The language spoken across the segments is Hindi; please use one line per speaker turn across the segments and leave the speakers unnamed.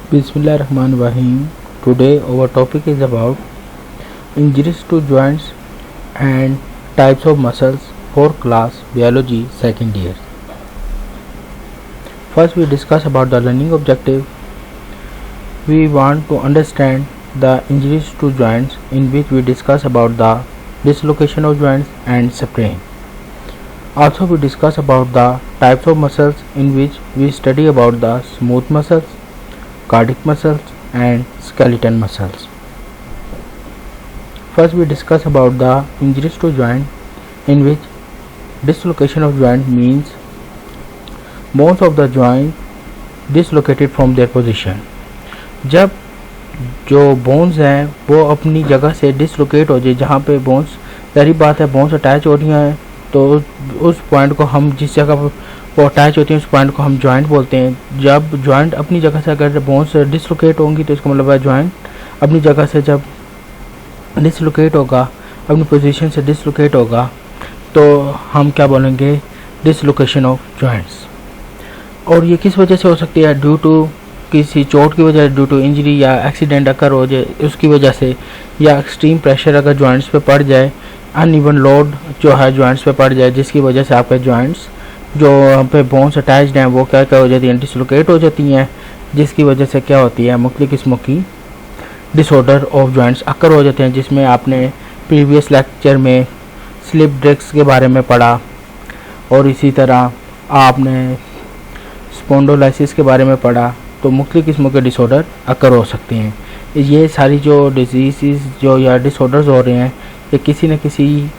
Bismillahirrahmanirrahim. Today our topic is about injuries to joints and types of muscles for class biology second year. First we discuss about the learning objective. We want to understand the injuries to joints, in which we discuss about the dislocation of joints and sprain. Also we discuss about the types of muscles, in which we study about the smooth muscles, cardiac muscles and skeletal muscles. First we discuss about the injuries to joint, in which dislocation of joint means bones of the joint dislocated from their position. जब जो बोन्स हैं वो अपनी जगह से डिसलोकेट हो जाए, जहाँ पे बोन्स, पहली बात है बोन्स अटैच हो रही हैं, तो उस पॉइंट को हम, जिस जगह वो अटैच होती हैं उस पॉइंट को हम जॉइंट बोलते हैं। जब जॉइंट अपनी जगह से अगर बोन्स डिसलोकेट होंगी तो इसका मतलब है जॉइंट अपनी जगह से जब डिसलोकेट होगा, अपनी पोजीशन से डिसलोकेट होगा, तो हम क्या बोलेंगे, डिसलोकेशन ऑफ जॉइंट्स। और ये किस वजह से हो सकती है, ड्यू टू किसी चोट की वजह, ड्यू टू इंजरी या एक्सीडेंट अकर हो जाए उसकी वजह से, या एक्सट्रीम प्रेशर अगर जॉइंट्स पे पड़ जाए, अनइवन लोड जो है जॉइंट्स पे पड़ जाए, जिसकी वजह से आपके जॉइंट्स जो पे बोन्स अटैच्ड हैं वो क्या हो जाती हैं, डिसलोकेट हो जाती हैं, जिसकी वजह से क्या होती है, मुख्तलिफ किस्मों की डिसऑर्डर ऑफ जॉइंट्स अकर हो जाते हैं, जिसमें आपने प्रीवियस लेक्चर में स्लिप डिस्क के बारे में पढ़ा, और इसी तरह आपने स्पॉन्डिलोलिसिस के बारे में पढ़ा। तो मुख्तलिफ किस्मों के डिसऑर्डर अकर हो सकते हैं। ये सारी जो डिजीज़ जो या डिसऑर्डर्स हो रहे हैं, ये किसी न किसी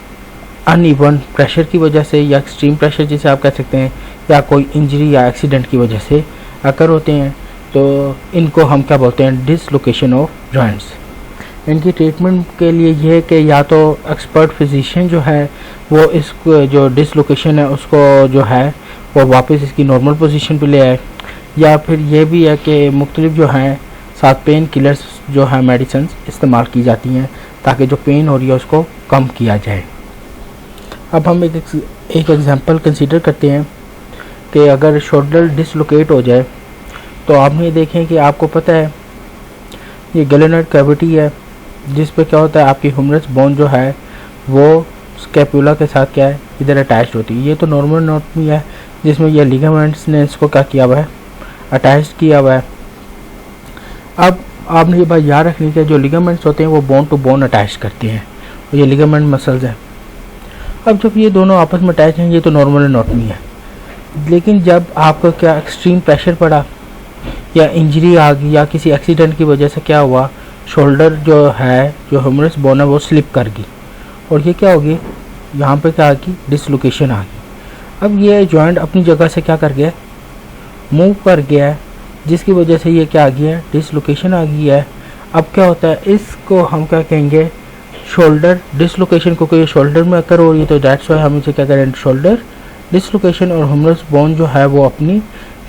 अनइवन प्रेशर की वजह से, या एक्सट्रीम प्रेशर जिसे आप कह सकते हैं, या कोई इंजरी या एक्सीडेंट की वजह से अकर होते हैं। तो इनको हम क्या बोलते हैं, डिसलोकेशन ऑफ जॉइंट्स। इनकी ट्रीटमेंट के लिए ये है कि या तो एक्सपर्ट फिजिशियन जो है वो इसको जो डिसलोकेशन है उसको जो है वो वापस इसकी नॉर्मल पोजीशन पे ले आए, या फिर ये भी है कि मुख्तलिफ जो हैं साथ पेन किलर्स जो है मेडिसिन इस्तेमाल की जाती हैं ताकि जो पेन हो रही है उसको कम किया जाए। अब हम एक एग्जांपल कंसीडर करते हैं कि अगर शोल्डर डिसलोकेट हो जाए, तो आपने ये देखें कि आपको पता है ये ग्लेनोइड कैविटी है, जिस पे क्या होता है, आपकी ह्यूमरस बोन जो है वो स्कैपुला के साथ क्या है, इधर अटैच्ड होती है। ये तो नॉर्मल एनाटॉमी है जिसमें ये लिगामेंट्स ने इसको क्या किया हुआ है, अटैच किया हुआ है। अब आपने ये बात याद रखनी है, जो लिगामेंट्स होते हैं वो बोन टू बोन अटैच करते हैं, और ये लिगामेंट मसल्स हैं। अब जब ये दोनों आपस में अटैच हैं, ये तो नॉर्मल एनाटॉमी है, लेकिन जब आपको क्या एक्सट्रीम प्रेशर पड़ा या इंजरी आ गई या किसी एक्सीडेंट की वजह से क्या हुआ, शोल्डर जो है, जो ह्यूमरस बोन है वो स्लिप कर गई, और ये क्या होगी, यहाँ पे क्या आ गई, डिसलोकेशन आ गई। अब ये जॉइंट अपनी जगह से क्या कर गया, मूव कर गया है, जिसकी वजह से ये क्या आ गया है, डिसलोकेशन आ गई है। अब क्या होता है, इसको हम क्या कहेंगे, शोल्डर डिसलोकेशन, क्योंकि ये शोल्डर में अकर हो रही है तो दैट्स वाई हम इसे क्या करें, शोल्डर डिसलोकेशन। और ह्यूमरस बोन जो है वो अपनी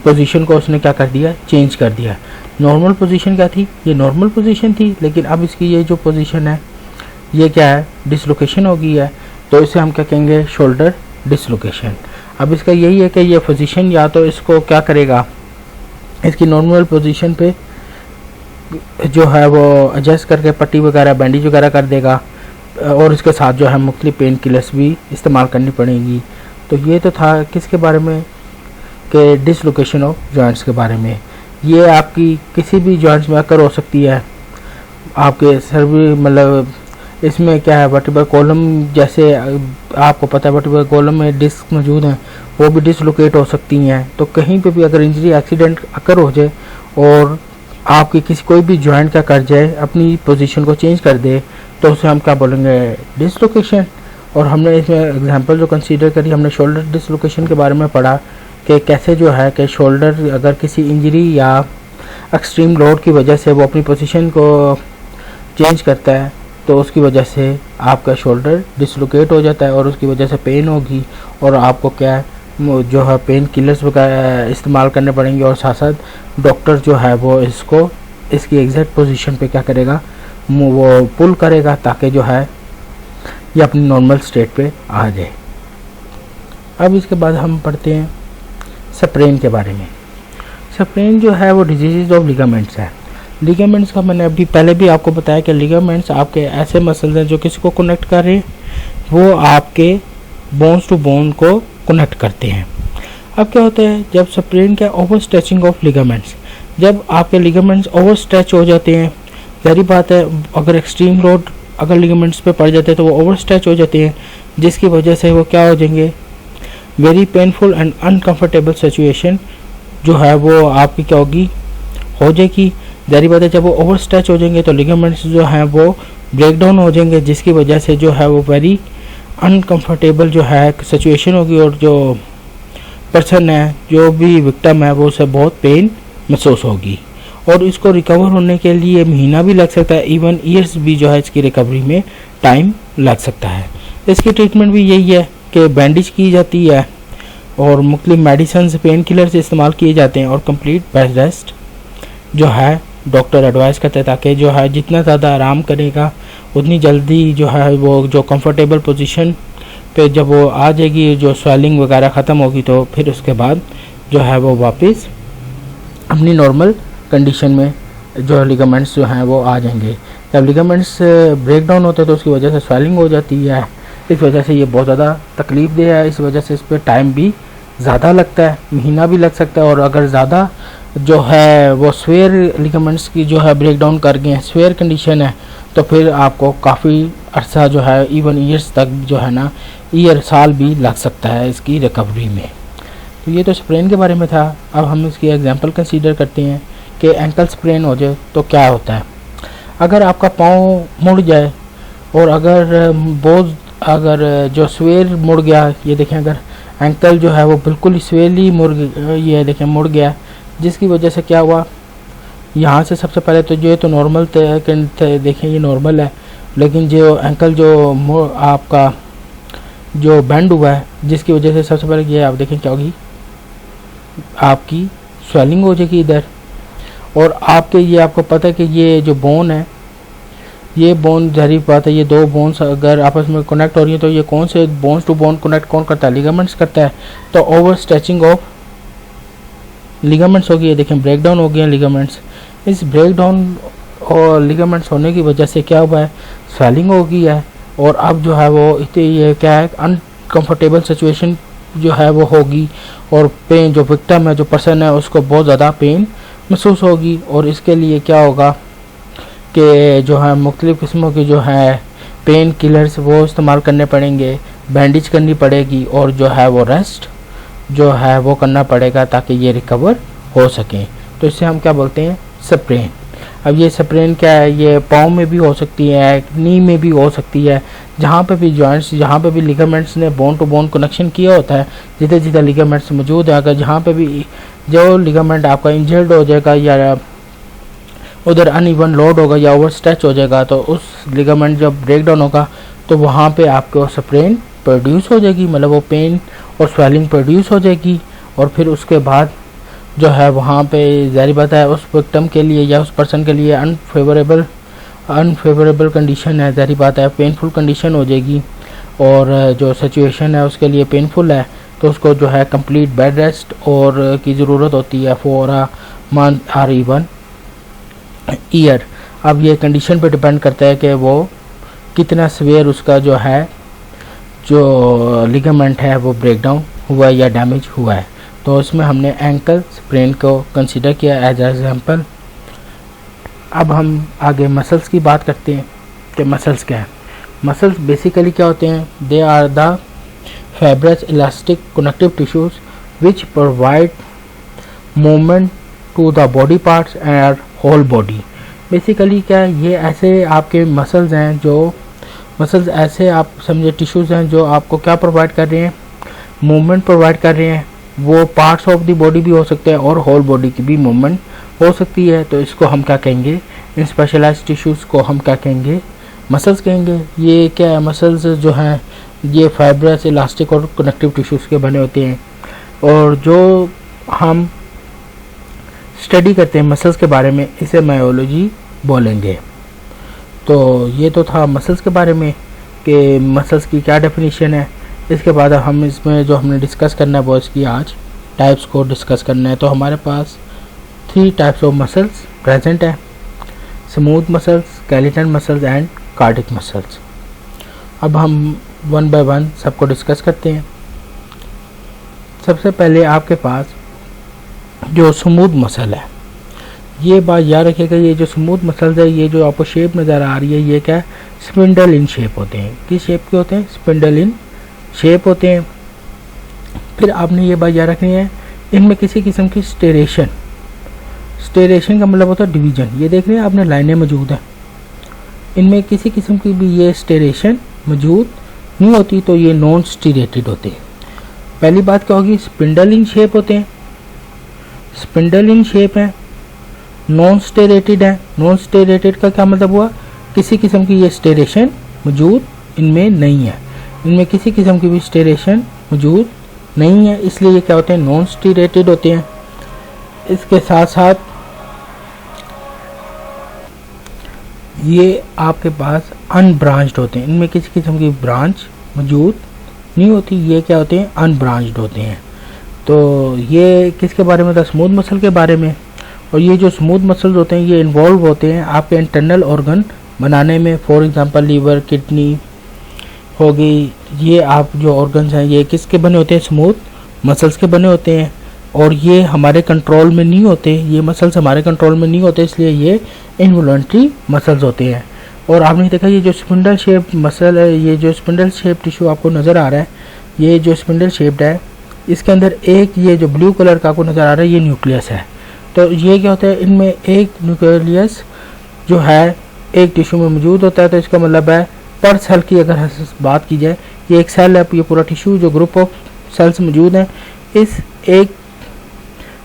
पोजीशन को उसने क्या कर दिया, चेंज कर दिया। नॉर्मल पोजीशन क्या थी, ये नॉर्मल पोजीशन थी, लेकिन अब इसकी ये जो पोजीशन है ये क्या है, डिसलोकेशन हो गई है, तो इसे हम क्या कहेंगे, शोल्डर डिसलोकेशन। अब इसका यही है कि ये पोजीशन या तो इसको क्या करेगा, इसकी नॉर्मल पोजीशन पे जो है वो एडजस्ट करके पट्टी वगैरह, बैंडेज वगैरह कर देगा, और इसके साथ जो है मुख्तलिफ पेन किलर्स भी इस्तेमाल करनी पड़ेंगी। तो ये तो था किसके बारे में, कि डिसलोकेशन ऑफ जॉइंट्स के बारे में। ये आपकी किसी भी जॉइंट्स में अकर हो सकती है, आपके सर्वी मतलब इसमें क्या है, वर्टिब्रल कॉलम, जैसे आपको पता है वर्टिब्रल कॉलम में डिस्क मौजूद हैं, वो भी डिसलोकेट हो सकती हैं। तो कहीं पे भी अगर इंजरी एक्सीडेंट अकर हो जाए और आपकी किसी कोई भी जॉइंट क्या कर जाए, अपनी पोजीशन को चेंज कर दे, तो उसे हम क्या बोलेंगे, डिसलोकेशन। और हमने इसमें एग्जांपल जो कंसीडर करी, हमने शोल्डर डिसलोकेशन के बारे में पढ़ा कि कैसे जो है कि शोल्डर अगर किसी इंजरी या एक्सट्रीम लोड की वजह से वो अपनी पोजीशन को चेंज करता है, तो उसकी वजह से आपका शोल्डर डिसलोकेट हो जाता है, और उसकी वजह से पेन होगी, और आपको क्या है जो है पेन किलर्स वगैरह इस्तेमाल करने पड़ेंगे, और साथ साथ डॉक्टर जो है वो इसको इसकी एग्जैक्ट पोजीशन पे क्या करेगा, वो पुल करेगा, ताकि जो है ये अपनी नॉर्मल स्टेट पे आ जाए। अब इसके बाद हम पढ़ते हैं स्प्रेन के बारे में। स्प्रेन जो है वो डिजीज़ ऑफ लिगामेंट्स है। लिगामेंट्स का मैंने अभी पहले भी आपको बताया कि लिगामेंट्स आपके ऐसे मसल्स हैं जो किसी को कनेक्ट कर रहे हैं, वो आपके बोन्स टू बोन को कनेक्ट करते हैं। अब क्या होता है जब स्प्रेन का ओवर स्ट्रेचिंग ऑफ लिगामेंट्स, जब आपके लिगामेंट्स ओवर स्ट्रेच हो जाते हैं, जारी बात है अगर एक्सट्रीम लोड अगर लिगामेंट्स पे पड़ जाते हैं तो वो ओवर स्ट्रेच हो जाते हैं, जिसकी वजह से वो क्या हो जाएंगे, very painful and uncomfortable situation जो है वो आपकी क्या होगी, हो जाएगी। जारी बात है जब वो ओवर स्ट्रेच हो जाएंगे तो लिगामेंट्स जो हैं वो ब्रेक डाउन हो जाएंगे, जिसकी वजह से जो है वो वेरी अनकंफर्टेबल जो है सिचुएशन होगी और जो पर्सन है, जो भी विक्टिम है, वो उसे बहुत पेन महसूस होगी और इसको रिकवर होने के लिए महीना भी लग सकता है, इवन ईयर्स भी जो है इसकी रिकवरी में टाइम लग सकता है। इसकी ट्रीटमेंट भी यही है कि बैंडेज की जाती है और मुख्तलिफ मेडिसिन पेन किलर से इस्तेमाल किए जाते हैं और कंप्लीट बेड रेस्ट जो है डॉक्टर एडवाइस करते हैं, ताकि जो है जितना ज़्यादा आराम करेगा उतनी जल्दी जो है वो जो कंफर्टेबल पोजीशन पे जब वो आ जाएगी, जो स्वेलिंग वगैरह ख़त्म होगी तो फिर उसके बाद जो है वो वापस अपनी नॉर्मल कंडीशन में जो लिगामेंट्स जो हैं वो आ जाएंगे। जब लिगामेंट्स ब्रेक डाउन होते हैं तो उसकी वजह से स्वेलिंग हो जाती है, इस वजह से ये बहुत ज़्यादा तकलीफ दे है, इस वजह से इस पर टाइम भी ज़्यादा लगता है, महीना भी लग सकता है। और अगर ज़्यादा जो है वो स्वेयर लिगामेंट्स की जो है ब्रेक डाउन कर गए हैं, स्वेयर कंडीशन है, तो फिर आपको काफ़ी अरसा जो है इवन ईयर्स तक जो है ना, ईयर साल भी लग सकता है इसकी रिकवरी में। तो ये तो स्प्रेन के बारे में था। अब हम इसकी एग्जांपल कंसीडर करते हैं कि एंकल स्प्रेन हो जाए तो क्या होता है। अगर आपका पाँव मुड़ जाए और अगर जो स्वेयर मुड़ गया, ये देखें अगर एंकल जो है वो बिल्कुल स्वेरली ये देखें मुड़ गया, जिसकी वजह से क्या हुआ, यहाँ से सबसे पहले तो ये तो नॉर्मल थे, देखें ये नॉर्मल है, लेकिन जो एंकल जो आपका जो बेंड हुआ है, जिसकी वजह से सबसे पहले ये आप देखें क्या होगी, आपकी स्वेलिंग हो जाएगी इधर। और आपके ये आपको पता है कि ये जो बोन है, ये बोन जारी बात है, ये दो बोन्स अगर आपस में कनेक्ट हो रही है तो ये कौन से बोन्स टू बोन कनेक्ट कौन करता है, लिगामेंट्स करता है। तो ओवर स्ट्रेचिंग ऑफ लिगामेंट्स हो गई है, देखें ब्रेक डाउन हो गए हैं लिगामेंट्स। इस ब्रेक डाउन और लिगामेंट्स होने की वजह से क्या हुआ है, स्वेलिंग हो गई है और अब जो है वो इतनी ये क्या है अनकंफर्टेबल सिचुएशन जो है वो होगी और पेन जो विक्टिम है, जो पर्सन है, उसको बहुत ज़्यादा पेन महसूस होगी। और इसके लिए क्या होगा कि जो है मुख्तलिफ़ किस्मों की जो है पेन किलर्स वो इस्तेमाल करने पड़ेंगे, बैंडेज करनी पड़ेगी और जो है वो रेस्ट जो है वो करना पड़ेगा ताकि ये रिकवर हो सकें। तो इससे हम क्या बोलते हैं, स्प्रेन। अब ये स्प्रेन क्या है, ये पाँव में भी हो सकती है, नी में भी हो सकती है, जहाँ पे भी जॉइंट्स, जहाँ पे भी लिगामेंट्स ने बोन टू बोन कनेक्शन किया होता है, जिधर जिधर लिगामेंट्स मौजूद है, अगर जहाँ पे भी जो लिगामेंट आपका इंजर्ड हो जाएगा या उधर अनइवन लोड होगा या ओवर स्ट्रेच हो जाएगा, तो उस लिगामेंट जब ब्रेक डाउन होगा तो वहाँ पे आपको स्प्रेन प्रोड्यूस हो जाएगी, मतलब वो पेन और स्वेलिंग प्रोड्यूस हो जाएगी। और फिर उसके बाद जो है वहाँ पे ज़ाहिर बात है उस विक्टिम के लिए या उस पर्सन के लिए अनफेवरेबल कंडीशन है, ज़ाहिर बात है पेनफुल कंडीशन हो जाएगी और जो सिचुएशन है उसके लिए पेनफुल है, तो उसको जो है कंप्लीट बेड रेस्ट और की ज़रूरत होती है फॉर अ मंथ और इवन ईयर। अब ये कंडीशन पे डिपेंड करता है कि वो कितना सवेयर उसका जो है जो लिगामेंट है वो ब्रेक डाउन हुआ है या डैमेज हुआ है। तो इसमें हमने एंकल स्प्रेन को कंसीडर किया एज एग्जांपल। अब हम आगे मसल्स की बात करते हैं कि मसल्स क्या है। मसल्स बेसिकली क्या होते हैं, they are the fibrous elastic connective tissues which provide movement to the body parts and whole body. Basically क्या है, ये ऐसे आपके मसल्स हैं, जो मसल्स ऐसे आप समझे टिश्यूज़ हैं जो आपको क्या प्रोवाइड कर रहे हैं, मूवमेंट प्रोवाइड कर रहे हैं। वो पार्ट्स ऑफ द बॉडी भी हो सकते हैं और होल बॉडी की भी मूवमेंट हो सकती है। तो इसको हम क्या कहेंगे, इन स्पेशलाइज्ड टिश्यूज़ को हम क्या कहेंगे, मसल्स कहेंगे। ये क्या है, मसल्स जो हैं ये फाइब्रस इलास्टिक और कनेक्टिव टिश्यूज़ के बने होते हैं। और जो हम स्टडी करते हैं मसल्स के बारे में, इसे मायोलॉजी बोलेंगे। तो ये तो था मसल्स के बारे में कि मसल्स की क्या डेफिनेशन है। इसके बाद हम इसमें जो हमने डिस्कस करना है वो इसकी आज टाइप्स को डिस्कस करना है। तो हमारे पास 3 टाइप्स ऑफ मसल्स प्रेजेंट है, smooth muscles, skeleton muscles and cardiac muscles. अब हम वन बाय वन सबको डिस्कस करते हैं। सबसे पहले आपके पास जो स्मूथ मसल है, ये बात याद रखिएगा, ये जो स्मूथ मसल्स है, ये जो आपको शेप नज़र आ रही है, ये क्या है, स्पिंडल इन शेप होते हैं। किस शेप के होते हैं? स्पिंडल इन शेप होते हैं। फिर आपने ये बात याद रखनी है, इनमें किसी किस्म की स्टेरेशन का मतलब होता है डिवीजन। ये देख रहे हैं आपने, लाइनें मौजूद हैं, इनमें किसी किस्म की भी ये स्टेरेशन मौजूद नहीं होती, तो ये नॉन स्टीरेटेड होते हैं। पहली बात क्या होगी, स्पिंडल इन शेप होते हैं, स्पिंडल इन शेप है, नॉन स्टेरेटेड है। नॉन स्टेरेटेड का क्या मतलब हुआ, किसी किस्म की ये स्टेरेशन मौजूद इनमें नहीं है, इनमें किसी किस्म की भी स्टेरेशन मौजूद नहीं है, इसलिए ये क्या होते हैं, नॉन स्टीरेटेड होते हैं। इसके साथ साथ ये आपके पास अनब्रांच्ड होते हैं, इनमें किसी किस्म की ब्रांच मौजूद नहीं होती, ये क्या होते हैं, अनब्रांच्ड होते हैं। तो ये किसके बारे में था, स्मूथ मसल के बारे में। और ये जो स्मूथ मसल्स होते हैं, ये इन्वॉल्व होते हैं आपके इंटरनल ऑर्गन बनाने में। फॉर एग्जांपल लीवर, किडनी हो गई, ये आप जो ऑर्गन्स हैं, ये किसके बने होते हैं, स्मूथ मसल्स के बने होते हैं। और ये हमारे कंट्रोल में नहीं होते, ये मसल्स हमारे कंट्रोल में नहीं होते, इसलिए ये इनवॉलंटरी मसल्स होते हैं। और आपने देखा ये जो स्पिंडल शेप मसल है, ये जो स्पिंडल शेप टिश्यू आपको नज़र आ रहा है, ये जो स्पिंडल शेप्ड है, इसके अंदर एक ये जो ब्लू कलर का आपको नज़र आ रहा है, ये न्यूक्लियस है। तो ये क्या होता है, इनमें एक न्यूक्लियस जो है एक टिश्यू में मौजूद होता है। तो इसका मतलब है पर सेल की अगर बात की जाए, ये एक सेल है, ये पूरा टिश्यू जो ग्रुप ऑफ सेल्स मौजूद हैं, इस एक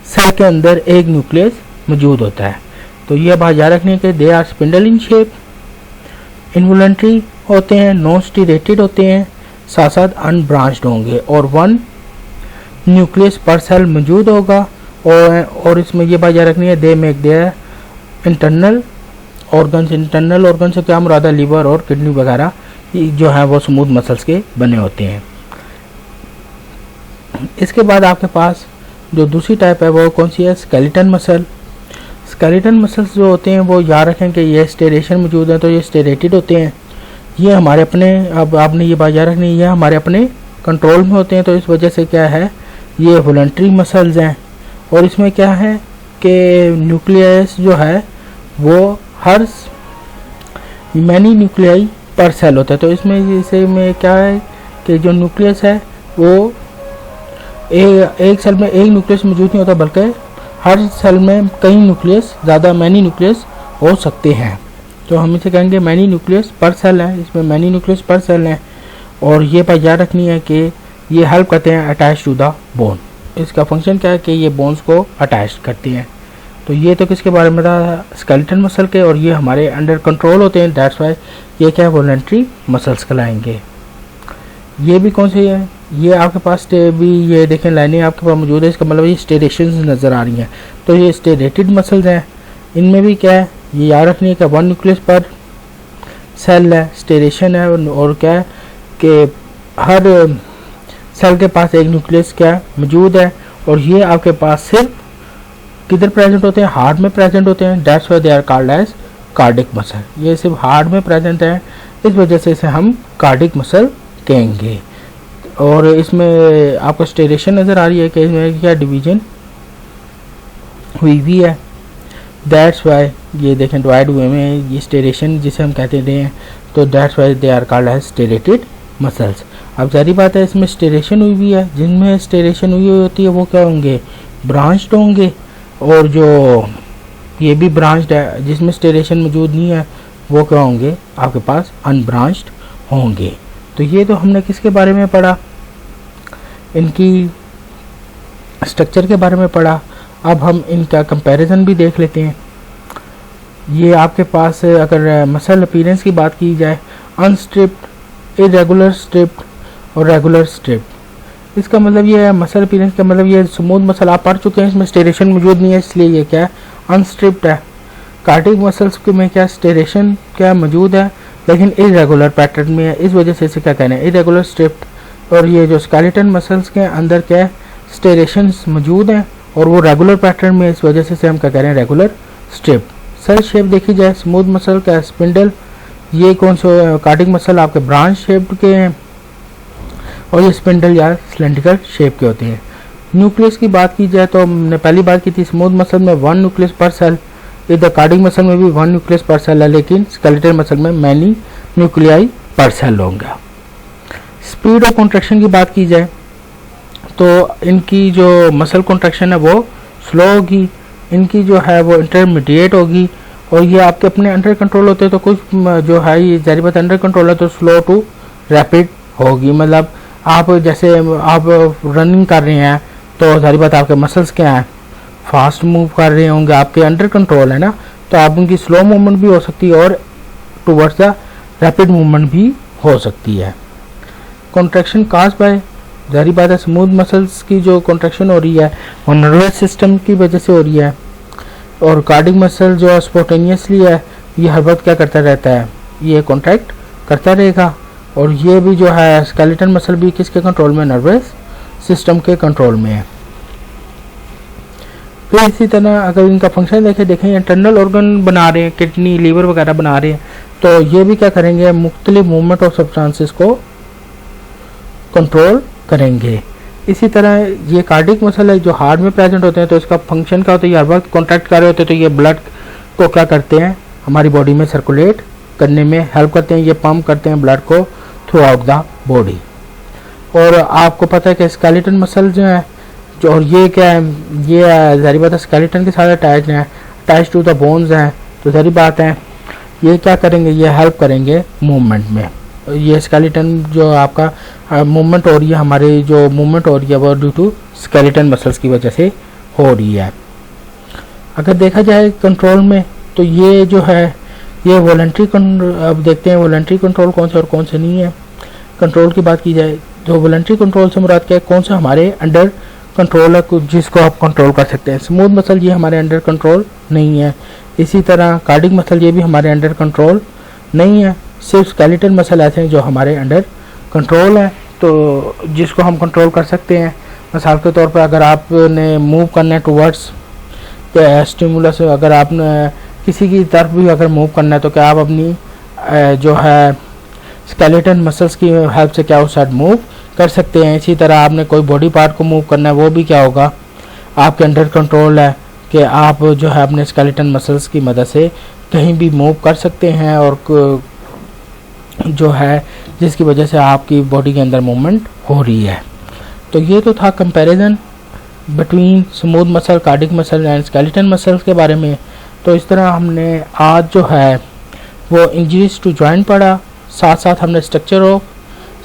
सेल के अंदर एक न्यूक्लियस मौजूद होता है। तो ये बात याद रखनी है कि they are spindle in shape, involuntary होते हैं, नॉन स्टीरेटेड होते हैं, साथ साथ अनब्रांच्ड होंगे और वन न्यूक्लियस पर सेल मौजूद होगा। और इसमें ये बात याद रखनी है, they make their internal organ से क्या मुराद है, लीवर और किडनी वगैरह जो है वो स्मूथ मसल्स के बने होते हैं। इसके बाद आपके पास जो दूसरी टाइप है वो कौन सी है, स्केलेटन मसल। स्केलेटन मसल्स जो होते हैं वो याद रखें कि ये स्टेरेशन मौजूद है, तो ये स्टेरेटेड होते हैं। ये हमारे अपने, अब आपने ये बात याद रखनी है, ये हमारे अपने कंट्रोल में होते हैं, तो इस वजह से क्या है, ये वॉलंटरी मसल्स हैं। और इसमें क्या है कि न्यूक्लियस जो है वो हर मैनी न्यूक्लियाई पर सेल होता है। तो इसमें इसे में क्या है कि जो न्यूक्लियस है वो एक सेल में एक न्यूक्लियस मौजूद नहीं होता, बल्कि हर सेल में कई न्यूक्लियस, ज़्यादा मैनी न्यूक्लियस हो सकते हैं। तो हम इसे कहेंगे मैनी न्यूक्लियस पर सेल है, इसमें मैनी न्यूक्लियस पर सेल हैं। और ये बात याद रखनी है कि ये हेल्प करते हैं अटैच टू द बोन। इसका फंक्शन क्या है कि ये बोन्स को अटैच करती हैं। तो ये तो किसके बारे में था, स्केलेटन मसल के, और ये हमारे अंडर कंट्रोल होते हैं, दैट्स वाई ये क्या है, वॉलंटरी मसल्स कहलाएंगे। ये भी कौन से है, ये आपके पास भी ये देखें लाइनें आपके पास मौजूद है, इसका मतलब ये स्टेरेशन नज़र आ रही हैं। तो ये स्टेरेटेड मसल्स हैं, इनमें भी क्या है, ये याद रखनी है कि वन न्यूक्लियस पर सेल है, स्टेरेशन है, और क्या है कि हर सेल के पास एक न्यूक्लियस क्या मौजूद है। और ये आपके पास सिर्फ किधर प्रेजेंट होते हैं, हार्ट में प्रेजेंट होते हैं, that's why they are called as cardiac muscle. ये सिर्फ हार्ट में प्रेजेंट है, इस वजह से इसे हम कार्डिक मसल कहेंगे। और इसमें आपको स्टेरेशन नज़र आ रही है कि इसमें क्या डिवीजन हुई भी है, दैट्स वाई ये देखें डिवाइड हुए में ये स्टेरेशन जिसे हम कहते हैं, तो that's why they are called as striated muscles. अब सारी बात है, इसमें स्टेरेशन हुई भी है, जिनमें स्टेरेशन हुई होती है वो क्या होंगे, ब्रांच्ड होंगे। और जो ये भी ब्रांच्ड है, जिसमें स्टेरेशन मौजूद नहीं है, वो क्या होंगे, आपके पास अनब्रांच्ड होंगे। तो ये तो हमने किसके बारे में पढ़ा, इनकी स्ट्रक्चर के बारे में पढ़ा। अब हम इनका कंपैरिजन भी देख लेते हैं। ये आपके पास अगर मसल अपीयरेंस की बात की जाए, अनस्ट्रिप्ड, इरेगुलर स्ट्रिप्ड और रेगुलर स्ट्रिप्ड। इसका मतलब ये है, मसल अपीयरेंस का मतलब ये स्मूथ मसल आप पढ़ चुके हैं, इसमें स्टेरेशन मौजूद नहीं है, इसलिए ये क्या है, अनस्ट्रिप्ड है। कार्डिक मसल्स में क्या स्टेरेशन क्या मौजूद है, लेकिन इरेगुलर पैटर्न में है, इस वजह से इसे क्या कहना है, इरेगुलर स्ट्रिप्ड। और ये जो स्केलेटन मसल्स के अंदर क्या है, स्टेरेशंस मौजूद हैं और वो रेगुलर पैटर्न में, इस वजह से हम क्या कह रहे हैं रेगुलर स्ट्रिप। सेल शेप देखी जाए, स्मूथ मसल का स्पिंडल, ये कौन से कार्डिक मसल आपके ब्रांच शेप के हैं और ये स्पिंडल या सिलेंड्रिकल शेप के होते हैं। न्यूक्लियस की बात की जाए तो हमने पहली बात की थी स्मूथ मसल में 1 न्यूक्लियस पर सेल, इधर कार्डिक मसल में भी 1 न्यूक्लियस पर सेल है, लेकिन स्केलेटल मसल में मैनी न्यूक्लियाई पर सेल होंगे। स्पीड ऑफ कॉन्ट्रैक्शन की बात की जाए तो इनकी जो मसल कॉन्ट्रैक्शन है वो स्लो होगी, इनकी जो है वो इंटरमीडिएट होगी, और ये आपके अपने अंडर कंट्रोल होते हैं। तो कुछ जो है ये जारी बात अंडर कंट्रोल है तो स्लो टू रैपिड होगी। मतलब आप जैसे आप रनिंग कर रहे हैं तो जारी बात आपके मसल्स क्या हैं, फास्ट मूव कर रहे होंगे, आपके अंडर कंट्रोल है ना, तो आप उनकी स्लो मूवमेंट भी हो सकती है और टुवर्ड्स द रैपिड मूवमेंट भी हो सकती है। कॉन्ट्रैक्शन काज बाय, जारी बात है स्मूथ मसल्स की जो कॉन्ट्रैक्शन हो रही है वो नर्वस सिस्टम की वजह से हो रही है, और कार्डिक मसल जो स्पॉन्टेनियसली है ये हर वक्त क्या करता रहता है, ये कॉन्ट्रैक्ट करता रहेगा। और ये भी जो है स्केलेटन मसल भी किसके कंट्रोल में, नर्वस सिस्टम के कंट्रोल में है। फिर इसी तरह अगर इनका फंक्शन देखें इंटरनल ऑर्गन बना रहे हैं, किडनी लीवर वगैरह बना रहे हैं, तो ये भी क्या करेंगे, मुख्तलिफ मूवमेंट ऑफ सब्सटेंसेस को कंट्रोल करेंगे। इसी तरह ये कार्डिक मसल है जो हार्ट में प्रेजेंट होते हैं, तो इसका फंक्शन क्या होता है, ये हर वक्त कॉन्ट्रैक्ट कर रहे होते हैं, तो ये ब्लड को क्या करते हैं, हमारी बॉडी में सर्कुलेट करने में हेल्प करते हैं, ये पंप करते हैं ब्लड को थ्रू आउट द बॉडी। और आपको पता है कि स्केलेटन मसल जो है जो, और ये क्या है, ये जारी बात है स्केलेटन के साथ अटैच हैं, अटैच टू द बोन्स हैं, तो जारी बात है ये क्या करेंगे, ये हेल्प करेंगे मूवमेंट में। ये स्केलेटन जो आपका मूवमेंट हो रही है, हमारी जो मूवमेंट हो रही है वो ड्यू टू स्केलेटन मसल्स की वजह से हो रही है। अगर देखा जाए कंट्रोल में तो ये जो है ये वॉलंटरी, अब देखते हैं वॉलंटरी कंट्रोल कौन से और कौन से नहीं है। कंट्रोल की बात की जाए तो वॉलंटरी कंट्रोल से मुराद क्या है, कौन सा हमारे अंडर कंट्रोल है जिसको आप कंट्रोल कर सकते हैं। स्मूथ मसल ये हमारे अंडर कंट्रोल नहीं है, इसी तरह कार्डिक मसल ये भी हमारे अंडर कंट्रोल नहीं है, सिर्फ स्केलेटल मसल ऐसे हैं जो हमारे अंडर कंट्रोल है, तो जिसको हम कंट्रोल कर सकते हैं। मिसाल के तौर पर अगर आपने मूव करना है टुवर्ड्स स्टिमुलस, अगर आपने किसी की तरफ भी अगर मूव करना है तो क्या आप अपनी जो है स्केलेटन मसल्स की हेल्प से क्या उस साइड मूव कर सकते हैं। इसी तरह आपने कोई बॉडी पार्ट को मूव करना है, वो भी क्या होगा, आपके अंडर कंट्रोल है कि आप जो है अपने स्केलेटन मसल्स की मदद से कहीं भी मूव कर सकते हैं, और जो है जिसकी वजह से आपकी बॉडी के अंदर मूवमेंट हो रही है। तो ये तो था comparison between smooth muscle, cardiac muscle and skeleton muscles के बारे में। तो इस तरह हमने आज जो है वो इंजरीज टू जॉइंट पढ़ा, साथ साथ हमने स्ट्रक्चर ऑफ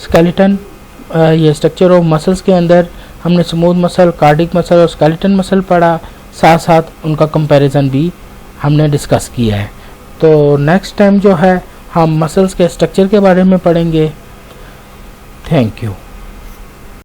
स्केलेटन, ये स्ट्रक्चर ऑफ मसल्स के अंदर हमने स्मूथ मसल, कार्डिक मसल और स्केलेटन मसल पढ़ा, साथ साथ उनका कंपैरिजन भी हमने डिस्कस किया है। तो नेक्स्ट टाइम जो है हम मसल्स के स्ट्रक्चर के बारे में पढ़ेंगे। Thank you.